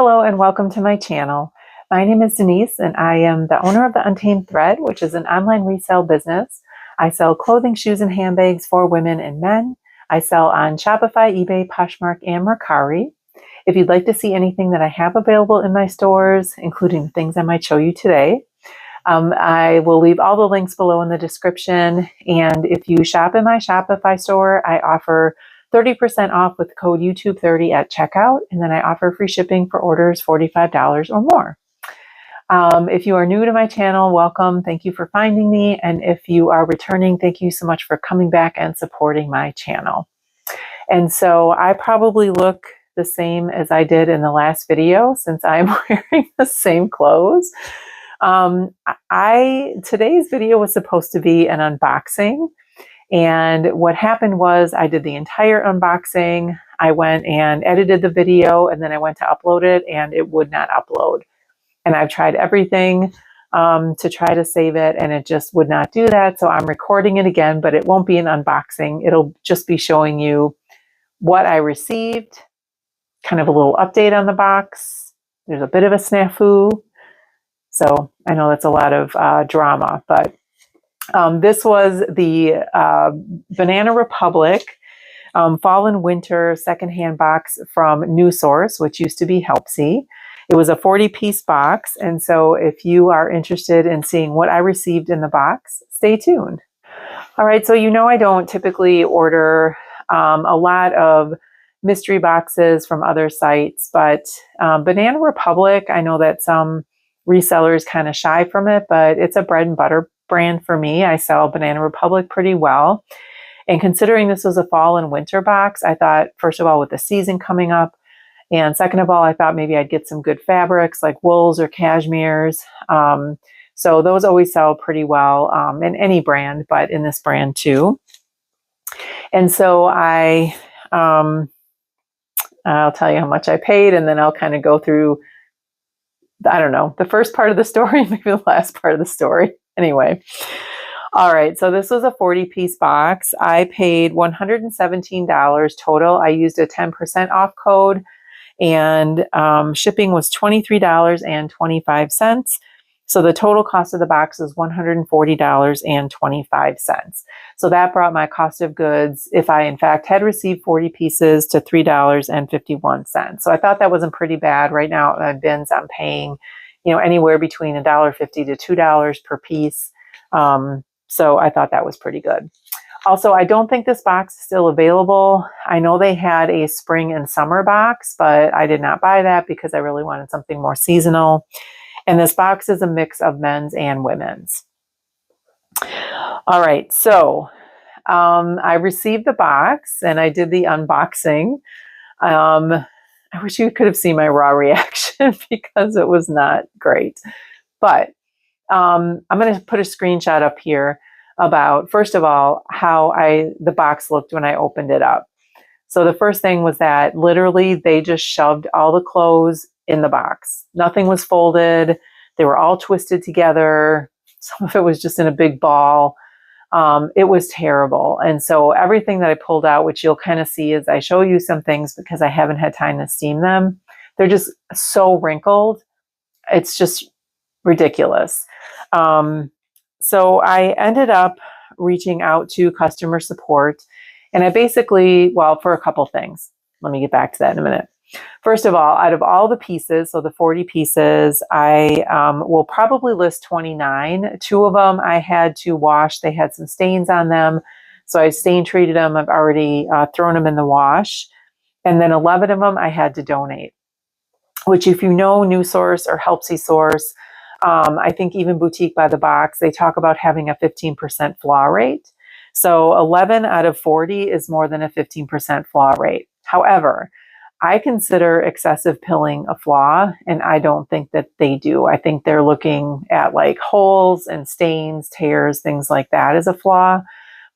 Hello and welcome to my channel. My name is Denise and I am the owner of The Untamed Thread, which is an online resale business. I sell clothing, shoes, and handbags for women and men. I sell on Shopify, eBay, Poshmark, and Mercari. If you'd like to see anything that I have available in my stores, including the things I might show you today, I will leave all the links below in the description. And if you shop in my Shopify store, I offer 30% off with code YouTube30 at checkout. And then I offer free shipping for orders $45 or more. If you are new to my channel, welcome. Thank you for finding me. And if you are returning, thank you so much for coming back and supporting my channel. And so I probably look the same as I did in the last video since I'm wearing the same clothes. Today's video was supposed to be an unboxing. And what happened was I did the entire unboxing. I went and edited the video and then I went to upload it and it would not upload. And I've tried everything to try to save it and it just would not do that. So I'm recording it again, but it won't be an unboxing. It'll just be showing you what I received, kind of a little update on the box. There's a bit of a snafu. So I know that's a lot of drama, but this was the Banana Republic Fall and Winter Secondhand box from NuSource, which used to be Helpsy. It was a 40-piece box, and so if you are interested in seeing what I received in the box, stay tuned. All right, so you know I don't typically order a lot of mystery boxes from other sites, but Banana Republic, I know that some resellers kind of shy from it, but it's a bread and butter brand for me. I sell Banana Republic pretty well. And considering this was a fall and winter box, I thought, first of all, with the season coming up, and second of all, I thought maybe I'd get some good fabrics like wools or cashmeres. So those always sell pretty well in any brand, but in this brand too. And so I'll tell you how much I paid, and then I'll kind of go through, I don't know, the first part of the story, maybe the last part of the story. Anyway, all right, so this was a 40-piece box. I paid $117 total. I used a 10% off code, and shipping was $23.25. So the total cost of the box is $140.25. So that brought my cost of goods, if I in fact had received 40 pieces, to $3.51. So I thought that wasn't pretty bad. Right now at my bins, I'm paying, anywhere between $1.50 to $2 per piece. So I thought that was pretty good. Also, I don't think this box is still available. I know they had a spring and summer box, but I did not buy that because I really wanted something more seasonal. And this box is a mix of men's and women's. All right, so I received the box and I did the unboxing. I wish you could have seen my raw reaction because it was not great. But I'm going to put a screenshot up here about, first of all, how the box looked when I opened it up. So the first thing was that literally they just shoved all the clothes in the box. Nothing was folded. They were all twisted together. Some of it was just in a big ball. It was terrible. And so everything that I pulled out, which you'll kind of see as I show you some things because I haven't had time to steam them, they're just so wrinkled. It's just ridiculous. So I ended up reaching out to customer support, and I basically, for a couple things. Let me get back to that in a minute. First of all, out of all the pieces, so the 40 pieces, I will probably list 29. 2 of them I had to wash. They had some stains on them. So I stain treated them. I've already thrown them in the wash. And then 11 of them I had to donate, which if you know NuSource or Helpsy Source, I think even Boutique by the Box, they talk about having a 15% flaw rate. So 11 out of 40 is more than a 15% flaw rate. However, I consider excessive pilling a flaw, and I don't think that they do. I think they're looking at like holes and stains, tears, things like that as a flaw.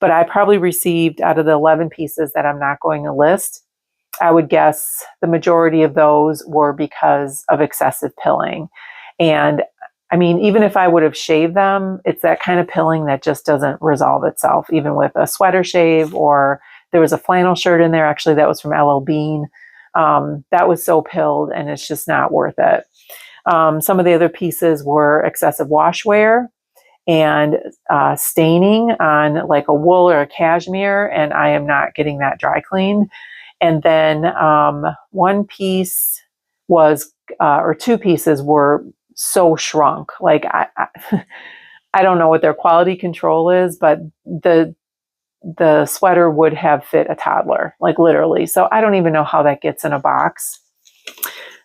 But I probably received, out of the 11 pieces that I'm not going to list, I would guess the majority of those were because of excessive pilling. And I mean, even if I would have shaved them, it's that kind of pilling that just doesn't resolve itself, even with a sweater shave, or there was a flannel shirt in there, actually, that was from LL Bean. That was so pilled, and it's just not worth it. Some of the other pieces were excessive wash wear and staining on like a wool or a cashmere, and I am not getting that dry cleaned. And then one piece was, or two pieces were so shrunk. Like I don't know what their quality control is, but the sweater would have fit a toddler, like literally. So I don't even know how that gets in a box.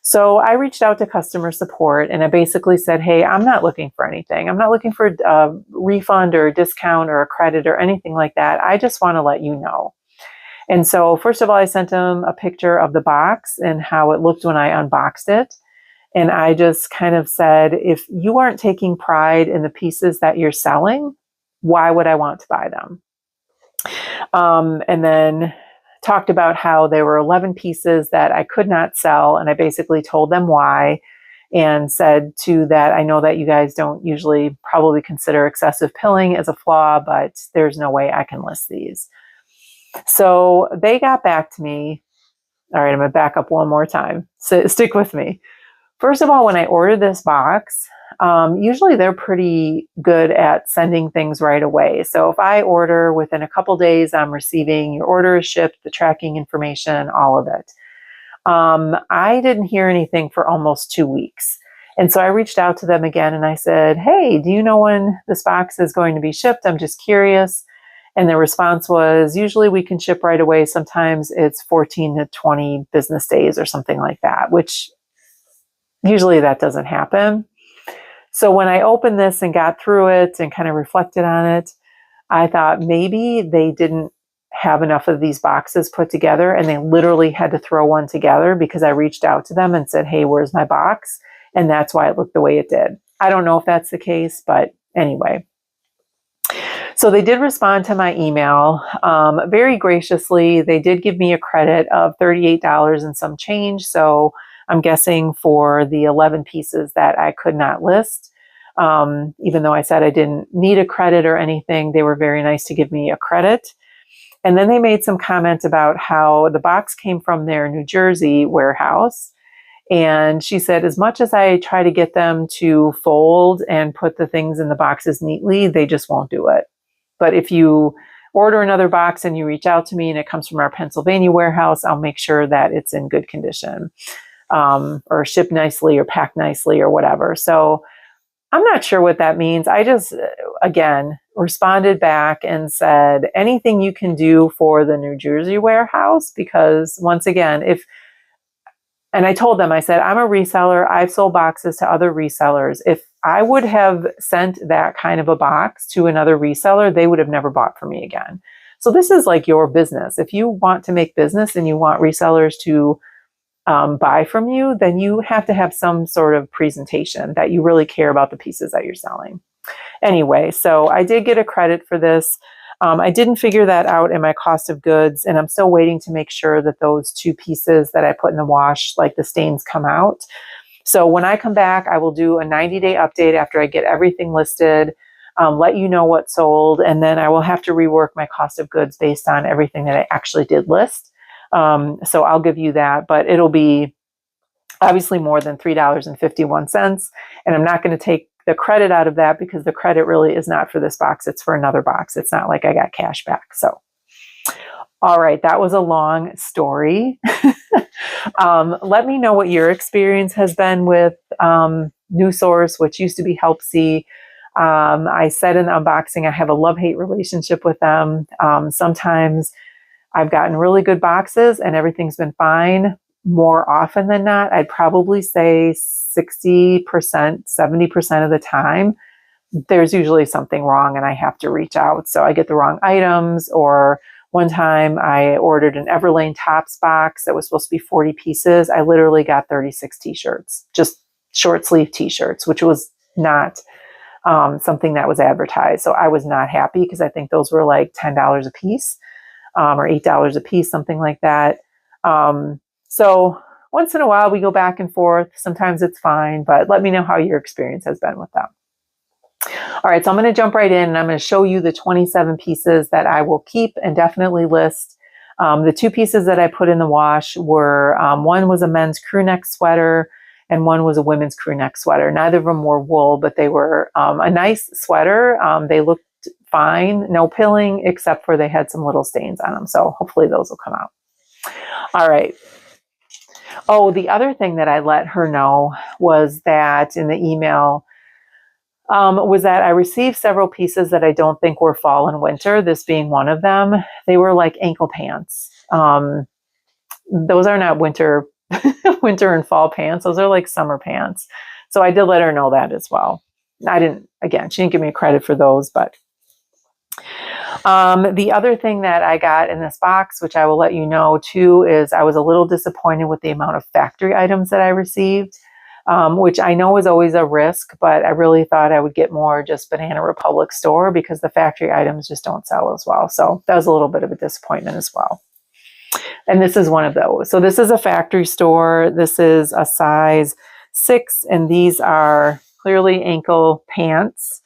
So I reached out to customer support and I basically said, hey, I'm not looking for anything. I'm not looking for a refund or a discount or a credit or anything like that. I just want to let you know. And so first of all, I sent them a picture of the box and how it looked when I unboxed it. And I just kind of said, if you aren't taking pride in the pieces that you're selling, why would I want to buy them? And then talked about how there were 11 pieces that I could not sell. And I basically told them why and said to that, I know that you guys don't usually probably consider excessive pilling as a flaw, but there's no way I can list these. So they got back to me. All right, I'm going to back up one more time. So stick with me. First of all, when I ordered this box, usually they're pretty good at sending things right away. So if I order within a couple days, I'm receiving your order is shipped, the tracking information, all of it. I didn't hear anything for almost 2 weeks. And so I reached out to them again and I said, hey, do you know when this box is going to be shipped? I'm just curious. And the response was, usually we can ship right away. Sometimes it's 14 to 20 business days or something like that, which usually that doesn't happen. So when I opened this and got through it and kind of reflected on it, I thought maybe they didn't have enough of these boxes put together and they literally had to throw one together because I reached out to them and said, hey, where's my box? And that's why it looked the way it did. I don't know if that's the case, but anyway. So they did respond to my email very graciously. They did give me a credit of $38 and some change. So I'm guessing for the 11 pieces that I could not list. Even though I said I didn't need a credit or anything, they were very nice to give me a credit. And then they made some comment about how the box came from their New Jersey warehouse. And she said, as much as I try to get them to fold and put the things in the boxes neatly, they just won't do it. But if you order another box and you reach out to me and it comes from our Pennsylvania warehouse, I'll make sure that it's in good condition, or shipped nicely or packed nicely or whatever. So I'm not sure what that means. I just, again, responded back and said, anything you can do for the New Jersey warehouse, because once again, and I told them, I said, I'm a reseller. I've sold boxes to other resellers. If I would have sent that kind of a box to another reseller, they would have never bought from me again. So this is like your business. If you want to make business and you want resellers to buy from you, then you have to have some sort of presentation that you really care about the pieces that you're selling. Anyway, so I did get a credit for this. I didn't figure that out in my cost of goods, and I'm still waiting to make sure that those two pieces that I put in the wash, like the stains, come out. So when I come back, I will do a 90-day update after I get everything listed, let you know what sold, and then I will have to rework my cost of goods based on everything that I actually did list. So I'll give you that, but it'll be obviously more than $3.51. And I'm not going to take the credit out of that because the credit really is not for this box. It's for another box. It's not like I got cash back. So, all right, that was a long story. Let me know what your experience has been with NuSource, which used to be HelpSee. I said in the unboxing, I have a love-hate relationship with them. Sometimes I've gotten really good boxes and everything's been fine. More often than not, I'd probably say 60%, 70% of the time, there's usually something wrong and I have to reach out. So I get the wrong items, or one time I ordered an Everlane Tops box that was supposed to be 40 pieces. I literally got 36 t-shirts, just short sleeve t-shirts, which was not something that was advertised. So I was not happy because I think those were like $10 a piece. Or $8 a piece, something like that. So once in a while we go back and forth. Sometimes it's fine, but let me know how your experience has been with them. All right, so I'm going to jump right in and I'm going to show you the 27 pieces that I will keep and definitely list. The two pieces that I put in the wash were, one was a men's crew neck sweater and one was a women's crew neck sweater. Neither of them were wool, but they were a nice sweater. They looked fine, no pilling, except for they had some little stains on them. So hopefully those will come out. All right. Oh, the other thing that I let her know was that in the email was that I received several pieces that I don't think were fall and winter, this being one of them. They were like ankle pants. Those are not winter and fall pants. Those are like summer pants. So I did let her know that as well. Again, she didn't give me credit for those, but the other thing that I got in this box, which I will let you know too, is I was a little disappointed with the amount of factory items that I received, which I know is always a risk, but I really thought I would get more just Banana Republic store because the factory items just don't sell as well. So that was a little bit of a disappointment as well. And this is one of those. So this is a factory store. This is a size 6, and these are clearly ankle pants.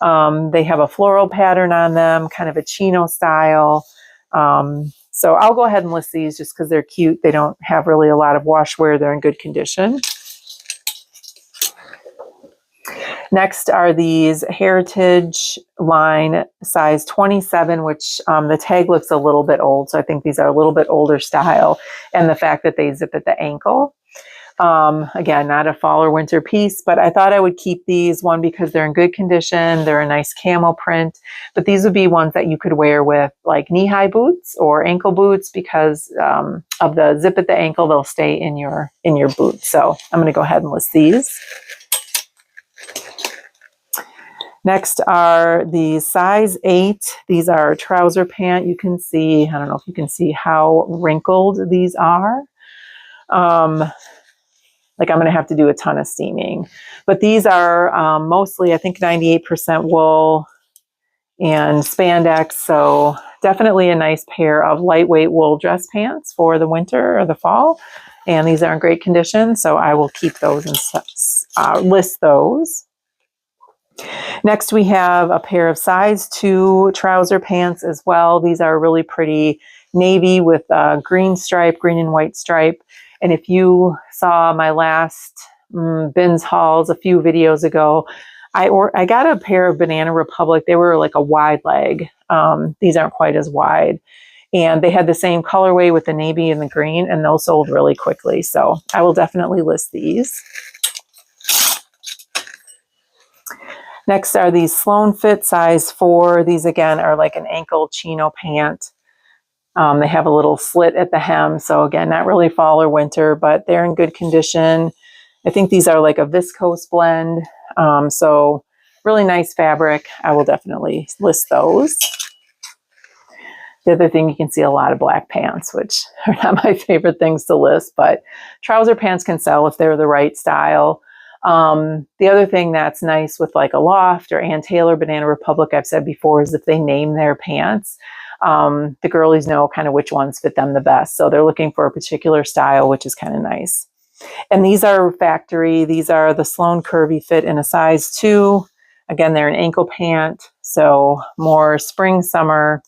They have a floral pattern on them, kind of a chino style. So I'll go ahead and list these just because they're cute. They don't have really a lot of wash wear. They're in good condition. Next are these Heritage line size 27, which the tag looks a little bit old. So I think these are a little bit older style. And the fact that they zip at the ankle. Again, not a fall or winter piece, but I thought I would keep these, one, because they're in good condition. They're a nice camo print, but these would be ones that you could wear with like knee-high boots or ankle boots because of the zip at the ankle. They'll stay in your boot. So I'm going to go ahead and list these. Next are the size 8. These are a trouser pant. You can see, I don't know if you can see how wrinkled these are. Like I'm going to have to do a ton of steaming, but these are mostly, I think 98% wool and spandex. So definitely a nice pair of lightweight wool dress pants for the winter or the fall. And these are in great condition. So I will keep those and list those. Next, we have a pair of size 2 trouser pants as well. These are really pretty navy with a green and white stripe. And if you saw my last bins hauls a few videos ago, I got a pair of Banana Republic. They were like a wide leg. These aren't quite as wide. And they had the same colorway with the navy and the green, and those sold really quickly. So I will definitely list these. Next are these Sloan Fit size 4. These again are like an ankle chino pant. They have a little slit at the hem. So again, not really fall or winter, but they're in good condition. I think these are like a viscose blend. So really nice fabric. I will definitely list those. The other thing, you can see a lot of black pants, which are not my favorite things to list, but trouser pants can sell if they're the right style. The other thing that's nice with like a Loft or Ann Taylor, Banana Republic, I've said before, is if they name their pants, the girlies know kind of which ones fit them the best. So they're looking for a particular style, which is kind of nice. And these are factory. These are the Sloan Curvy Fit in a size 2. Again, they're an ankle pant. So more spring, summer,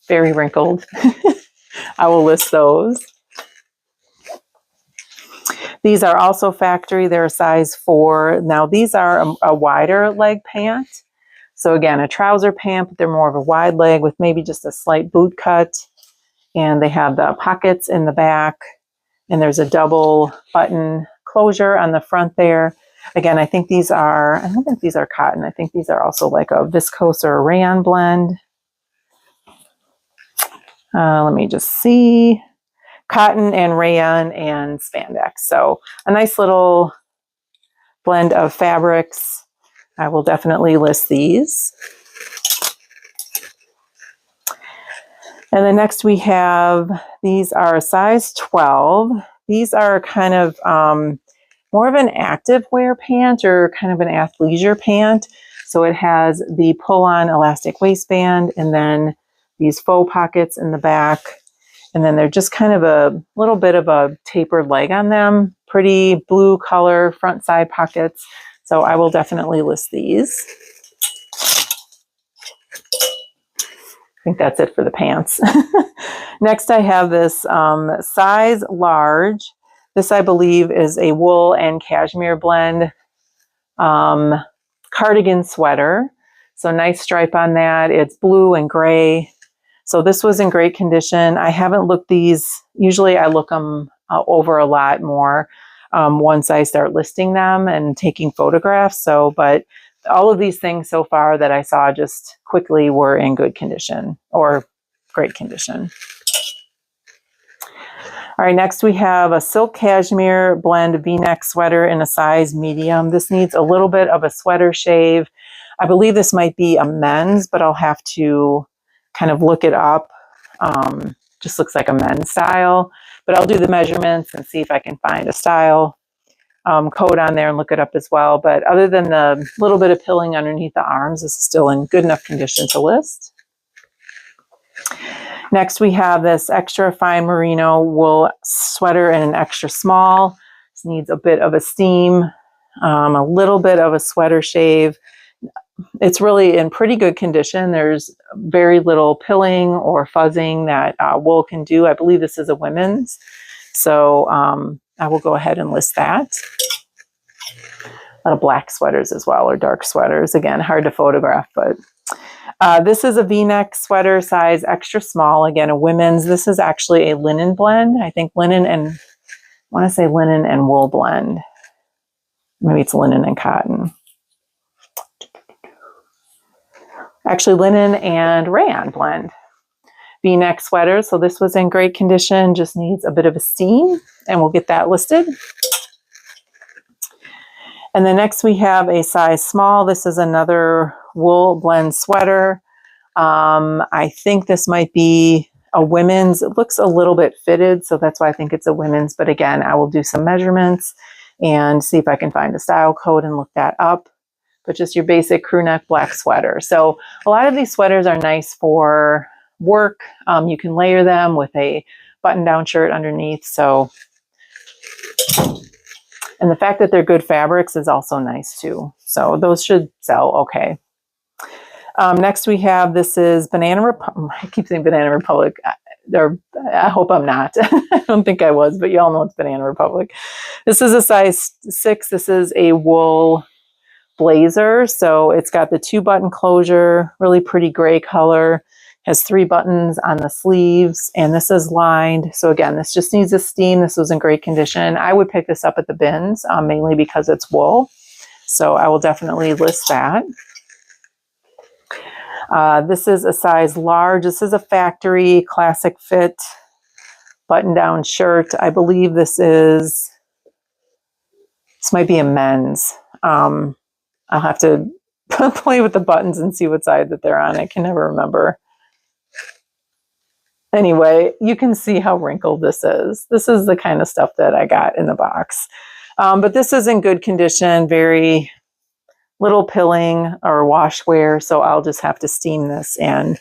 very wrinkled. I will list those. These are also factory. They're a size 4. Now these are a wider leg pant. So again, a trouser pant, but they're more of a wide leg with maybe just a slight boot cut. And they have the pockets in the back. And there's a double button closure on the front there. Again, I think these are, I don't think these are cotton. I think these are also like a viscose or a rayon blend. Let me just see. Cotton and rayon and spandex. So a nice little blend of fabrics. I will definitely list these. And then next we have, these are a size 12. These are kind of more of an active wear pant or kind of an athleisure pant. So it has the pull-on elastic waistband and then these faux pockets in the back. And then they're just kind of a little bit of a tapered leg on them. Pretty blue color, front side pockets. So I will definitely list these. think that's it for the pants. Next, I have this size large. This, I believe, is a wool and cashmere blend cardigan sweater. So nice stripe on that. It's blue and gray. So this was in great condition. I haven't looked these. Usually I look them over a lot more once I start listing them and taking photographs. So, but all of these things so far that I saw just quickly were in good condition or great condition. All right, next we have a silk cashmere blend V-neck sweater in a size medium. This needs a little bit of a sweater shave. I believe this might be a men's, but I'll have to kind of look it up. Just looks like a men's style, but I'll do the measurements and see if I can find a style code on there and look it up as well. But other than the little bit of pilling underneath the arms, this is still in good enough condition to list. Next, we have this extra fine merino wool sweater in an extra small. This needs a bit of a steam, a little bit of a sweater shave. It's really in pretty good condition. There's very little pilling or fuzzing that wool can do. I believe this is a women's. So I will go ahead and list that. A lot of black sweaters as well, or dark sweaters. Again, hard to photograph, but this is a V-neck sweater size extra small. Again, a women's. This is actually a linen blend. I think linen and, I want to say linen and wool blend. Maybe it's linen and cotton. Actually, linen and rayon blend. V-neck sweater. So this was in great condition, just needs a bit of a steam, and we'll get that listed. And then next we have a size small. This is another wool blend sweater. I think this might be a women's. It looks a little bit fitted, so that's why I think it's a women's. But again, I will do some measurements and see if I can find a style code and look that up. But just your basic crew neck black sweater. So a lot of these sweaters are nice for work. You can layer them with a button-down shirt underneath. So, and the fact that they're good fabrics is also nice too. So those should sell okay. Next we have, this is Banana Republic. I keep saying Banana Republic. I hope I'm not. I don't think I was, but you all know it's Banana Republic. This is a size 6. This is a wool blazer. So it's got the 2-button closure, really pretty gray color, has 3 buttons on the sleeves, and this is lined. So again, this just needs a steam. This was in great condition. I would pick this up at the bins, mainly because it's wool. So I will definitely list that. This is a size large. This is a factory classic fit button-down shirt. I believe this might be a men's. I'll have to play with the buttons and see what side that they're on. I can never remember. Anyway, you can see how wrinkled this is. This is the kind of stuff that I got in the box. But this is in good condition, very little pilling or wash wear. So I'll just have to steam this and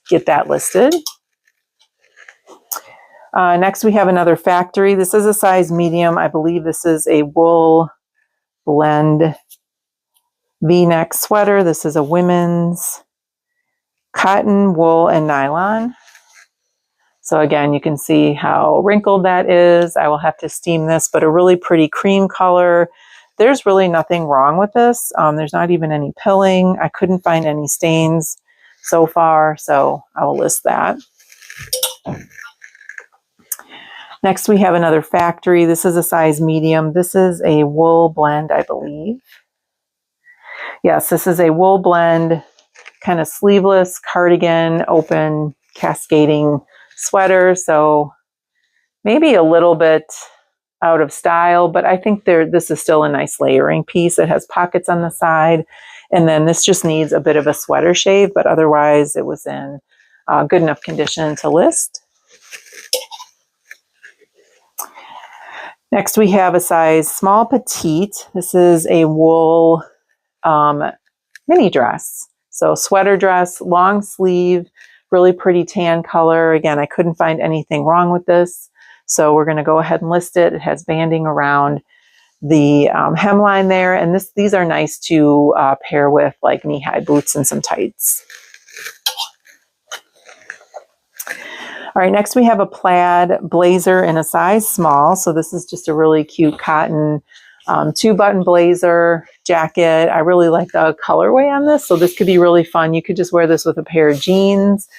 get that listed. Next, we have another factory. This is a size medium. I believe this is a wool blend V-neck sweater. This is a women's cotton, wool, and nylon. So again, you can see how wrinkled that is. I will have to steam this, but a really pretty cream color. There's really nothing wrong with this. There's not even any pilling. I couldn't find any stains so far, so I will list that. Next, we have another factory. This is a size medium. This is a wool blend, I believe. Yes, this is a wool blend, kind of sleeveless cardigan, open, cascading sweater. So maybe a little bit out of style, but I think this is still a nice layering piece. It has pockets on the side. And then this just needs a bit of a sweater shave, but otherwise it was in good enough condition to list. Next, we have a size small petite. This is a wool mini dress. So sweater dress, long sleeve, really pretty tan color. Again, I couldn't find anything wrong with this. So we're going to go ahead and list it. It has banding around the hemline there. And these are nice to pair with like knee-high boots and some tights. All right, next we have a plaid blazer in a size small. So this is just a really cute cotton 2-button blazer jacket. I really like the colorway on this. So this could be really fun. You could just wear this with a pair of jeans,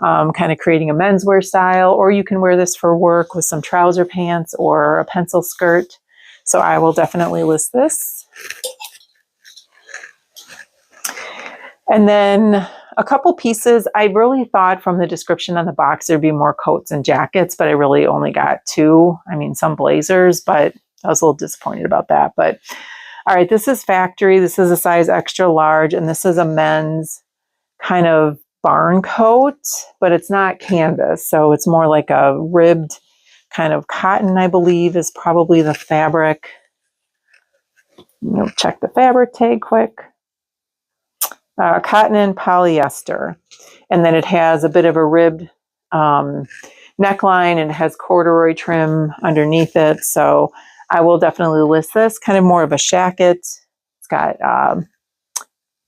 kind of creating a menswear style, or you can wear this for work with some trouser pants or a pencil skirt. So I will definitely list this. And then a couple pieces. I really thought from the description on the box there'd be more coats and jackets, but I really only got 2. I mean, some blazers, but I was a little disappointed about that. But all right, this is factory. This is a size extra large, and this is a men's kind of barn coat, but it's not canvas. So it's more like a ribbed kind of cotton, I believe, is probably the fabric. Check the fabric tag quick. Cotton and polyester. And then it has a bit of a ribbed neckline, and it has corduroy trim underneath it. So I will definitely list this. Kind of more of a shacket. It's got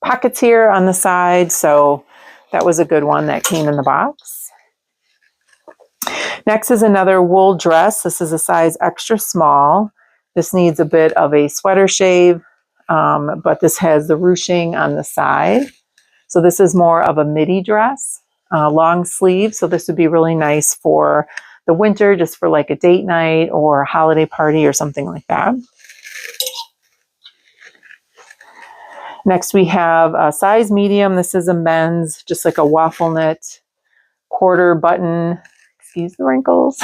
pockets here on the side. So that was a good one that came in the box. Next is another wool dress. This is a size extra small. This needs a bit of a sweater shave. But this has the ruching on the side. So this is more of a midi dress, long sleeve. So this would be really nice for the winter, just for like a date night or a holiday party or something like that. Next we have a size medium. This is a men's, just like a waffle knit quarter button. Excuse the wrinkles.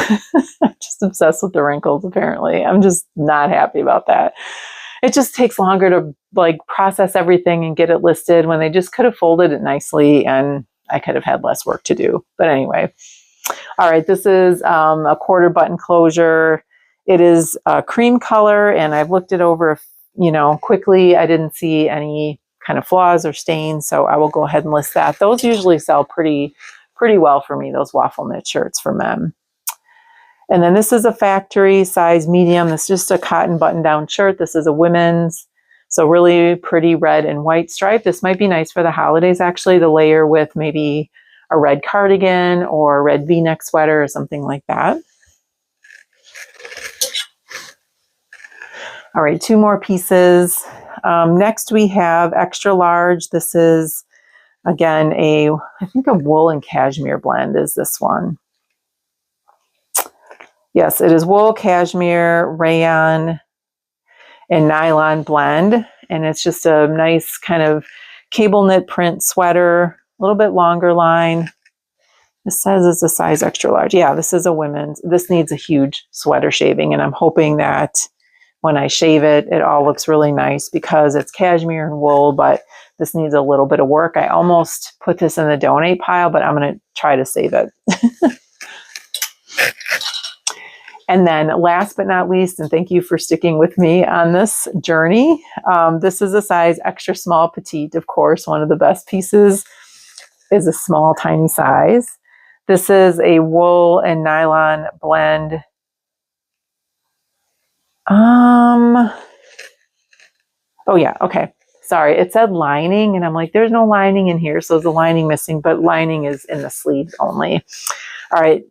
I'm just obsessed with the wrinkles, apparently. I'm just not happy about that. It just takes longer to like process everything and get it listed when they just could have folded it nicely and I could have had less work to do. But anyway, all right, this is a quarter button closure. It is a cream color, and I've looked it over, quickly. I didn't see any kind of flaws or stains, so I will go ahead and list that. Those usually sell pretty well for me, those waffle knit shirts for men. And then this is a factory size medium. This is just a cotton button-down shirt. This is a women's, so really pretty red and white stripe. This might be nice for the holidays, actually, to layer with maybe a red cardigan or a red V-neck sweater or something like that. All right, 2 more pieces. Next we have extra large. This is, again, I think a wool and cashmere blend is this one. Yes, it is wool, cashmere, rayon, and nylon blend. And it's just a nice kind of cable knit print sweater, a little bit longer line. This says it's a size extra large. Yeah, this is a women's. This needs a huge sweater shaving, and I'm hoping that when I shave it, it all looks really nice because it's cashmere and wool, but this needs a little bit of work. I almost put this in the donate pile, but I'm going to try to save it. And then last but not least, and thank you for sticking with me on this journey, this is a size extra small petite. Of course, one of the best pieces is a small, tiny size. This is a wool and nylon blend. Oh yeah, okay. Sorry, it said lining, and I'm like, there's no lining in here, so there's a lining missing, but lining is in the sleeves only. All right,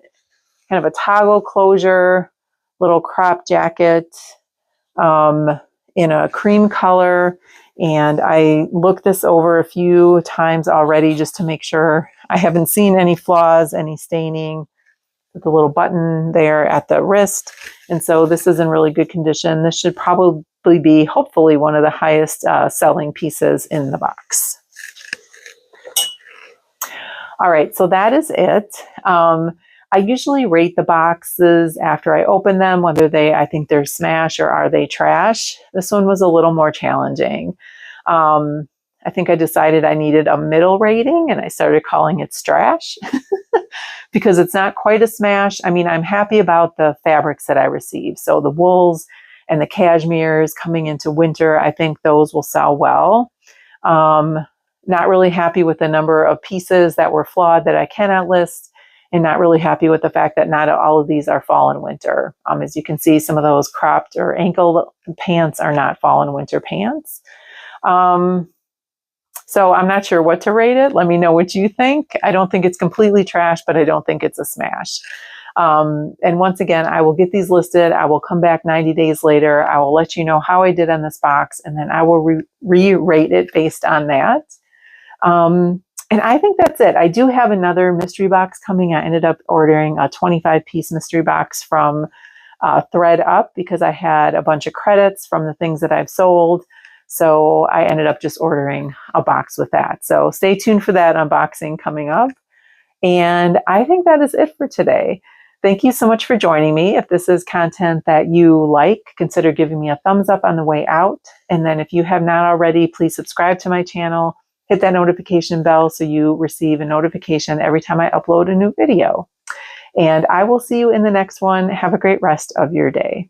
kind of a toggle closure, little crop jacket in a cream color. And I looked this over a few times already just to make sure I haven't seen any flaws, any staining, with a little button there at the wrist. And so this is in really good condition. This should probably be, hopefully, one of the highest selling pieces in the box. All right, so that is it. I usually rate the boxes after I open them, whether I think they're smash or are they trash. This one was a little more challenging. I think I decided I needed a middle rating, and I started calling it strash because it's not quite a smash. I mean, I'm happy about the fabrics that I received. So the wools and the cashmeres coming into winter, I think those will sell well. Not really happy with the number of pieces that were flawed that I cannot list, and not really happy with the fact that not all of these are fall and winter. As you can see, some of those cropped or ankle pants are not fall and winter pants. So I'm not sure what to rate it. Let me know what you think. I don't think it's completely trash, but I don't think it's a smash. And once again, I will get these listed. I will come back 90 days later. I will let you know how I did on this box, and then I will re-rate it based on that. And I think that's it. I do have another mystery box coming. I ended up ordering a 25-piece mystery box from ThreadUp because I had a bunch of credits from the things that I've sold. So I ended up just ordering a box with that. So stay tuned for that unboxing coming up. And I think that is it for today. Thank you so much for joining me. If this is content that you like, consider giving me a thumbs up on the way out. And then if you have not already, please subscribe to my channel. Hit that notification bell so you receive a notification every time I upload a new video. And I will see you in the next one. Have a great rest of your day.